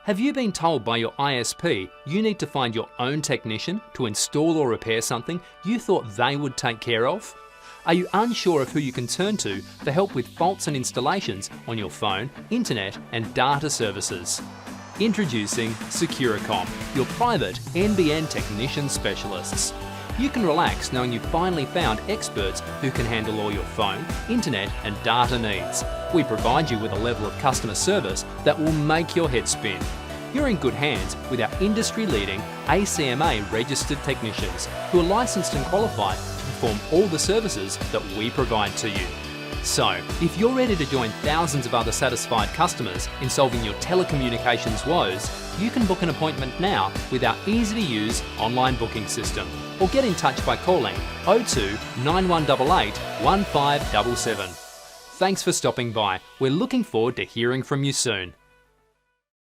Have you been told by your ISP you need to find your own technician to install or repair something you thought they would take care of? Are you unsure of who you can turn to for help with faults and installations on your phone, internet and data services? Introducing Securicom, your private NBN technician specialists. You can relax knowing you've finally found experts who can handle all your phone, internet and data needs. We provide you with a level of customer service that will make your head spin. You're in good hands with our industry-leading ACMA registered technicians who are licensed and qualified to perform all the services that we provide to you. So, if you're ready to join thousands of other satisfied customers in solving your telecommunications woes, you can book an appointment now with our easy-to-use online booking system, or get in touch by calling 02 9188 1577. Thanks for stopping by. We're looking forward to hearing from you soon.